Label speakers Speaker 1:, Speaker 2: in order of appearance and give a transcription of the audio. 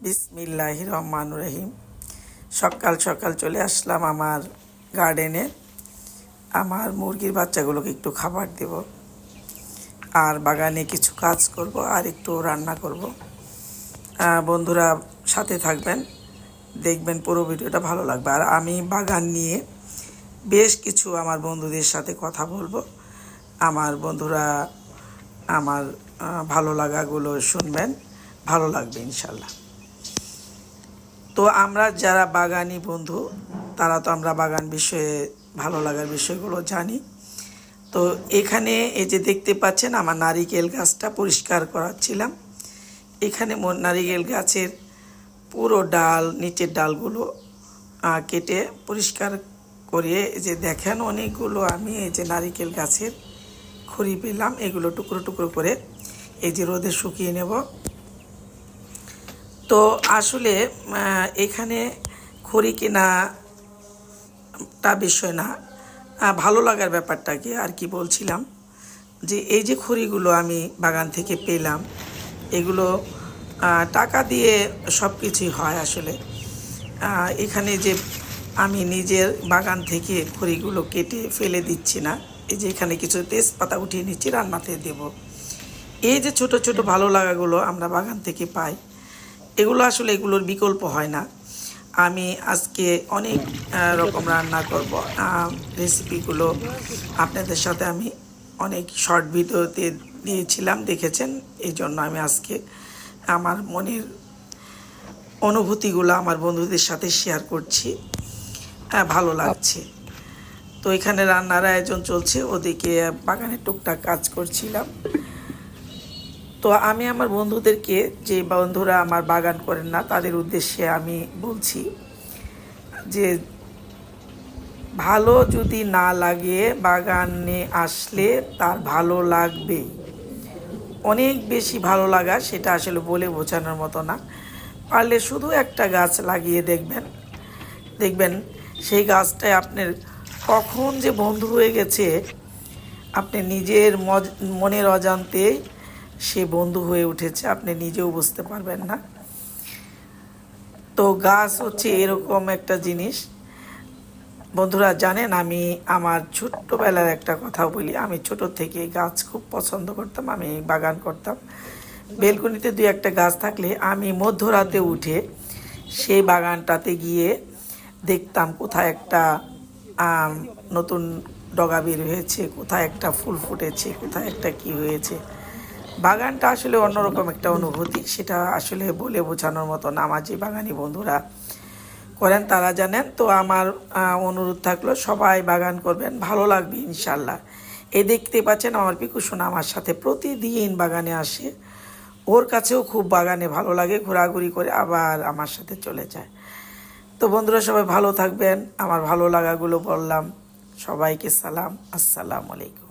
Speaker 1: বিসমিল্লাহির রহমানির রহিম। সকাল সকাল চলে আসলাম আমার গার্ডেনে। আমার মুরগির বাচ্চাগুলোকে একটু খাবার দেব, আর বাগানে কিছু কাজ করব, আর একটু রান্না করব। বন্ধুরা সাথে থাকবেন, দেখবেন পুরো ভিডিওটা ভালো লাগবে। আর আমি বাগান নিয়ে বেশ কিছু আমার বন্ধুদের সাথে কথা বলবো। আমার বন্ধুরা আমার ভালো লাগাগুলো শুনবেন, ভালো লাগবে ইনশাল্লাহ। তো আমরা যারা বাগানি বন্ধু, তারা তো আমরা বাগান বিষয়ে ভালো লাগার বিষয়গুলো জানি। তো এখানে এই যে দেখতে পাচ্ছেন, আমার নারিকেল গাছটা পরিষ্কার করাচ্ছিলাম। এখানে নারিকেল গাছের পুরো ডাল, নিচের ডালগুলো কেটে পরিষ্কার করে, যে দেখেন অনেকগুলো আমি এই যে নারিকেল গাছের খড়ি পেলাম, এগুলো টুকরো টুকরো করে এই যে রোদে শুকিয়ে নেব। তো আসলে এখানে খড়ি কেনাটা বিষয় না, ভালো লাগার ব্যাপারটা কি আর কি বলছিলাম, যে এই যে খড়িগুলো আমি বাগান থেকে পেলাম, এগুলো টাকা দিয়ে সব কিছুই হয় আসলে। এখানে যে আমি নিজের বাগান থেকে খড়িগুলো কেটে ফেলে দিচ্ছি না, এই যে এখানে কিছু তেজপাতা উঠিয়ে নিচ্ছি, রান্নাতে দেব। এই যে ছোট ছোট ভালো লাগাগুলো আমরা বাগান থেকে পাই, এগুলো আসলে এগুলোর বিকল্প হয় না। আমি আজকে অনেক রকম রান্না করব, রেসিপিগুলো আপনাদের সাথে আমি অনেক শর্ট ভিডিওতে দিয়েছিলাম, দেখেছেন। এই জন্য আমি আজকে আমার মনের অনুভূতিগুলো আমার বন্ধুদের সাথে শেয়ার করছি, ভালো লাগছে। তো এখানে রান্নার আয়োজন চলছে, ওদিকে বাগানে টুকটাক কাজ করছিলাম। তো আমি আমার বন্ধুদেরকে, যে বন্ধুরা আমার বাগান করেন না, তাদের উদ্দেশ্যে আমি বলছি যে ভালো যদি না লাগে, বাগানে আসলে তার ভালো লাগবে, অনেক বেশি ভালো লাগা, সেটা আসলে বলে বোঝানোর মতো না। পারলে শুধু একটা গাছ লাগিয়ে দেখবেন সেই গাছটায় আপনার কখন যে বন্ধু হয়ে গেছে, আপনি নিজের মনের অজান্তেই সে বন্ধু হয়ে উঠেছে, আপনি নিজেও বুঝতে পারবেন না। তো গাছ হচ্ছে এরকম একটা জিনিস। বন্ধুরা জানেন, আমি আমার ছোট্টবেলার একটা কথা বলি। আমি ছোট থেকে গাছ খুব পছন্দ করতাম, আমি বাগান করতাম। বেলকনিতে দুই একটা গাছ থাকলে আমি মধ্যরাতে উঠে সেই বাগানটাতে গিয়ে দেখতাম কোথায় একটা নতুন ডগা বের হয়েছে, কোথায় একটা ফুল ফুটেছে, কোথায় একটা কি হয়েছে। বাগানটা আসলে অন্যরকম একটা অনুভূতি, সেটা আসলে বলে বোঝানোর মতো না। আমার যে বাগানি বন্ধুরা করেন তারা জানেন। তো আমার অনুরোধ থাকলো, সবাই বাগান করবেন, ভালো লাগবে ইনশাল্লাহ। এই দেখতে পাচ্ছেন আমার পিকু সোনা আমার সাথে প্রতিদিন বাগানে আসে, ওর কাছেও খুব বাগানে ভালো লাগে, ঘোরাঘুরি করে আবার আমার সাথে চলে যায়। তো বন্ধুরা সবাই ভালো থাকবেন, আমার ভালো লাগাগুলো বললাম। সবাইকে সালাম, আসসালামু আলাইকুম।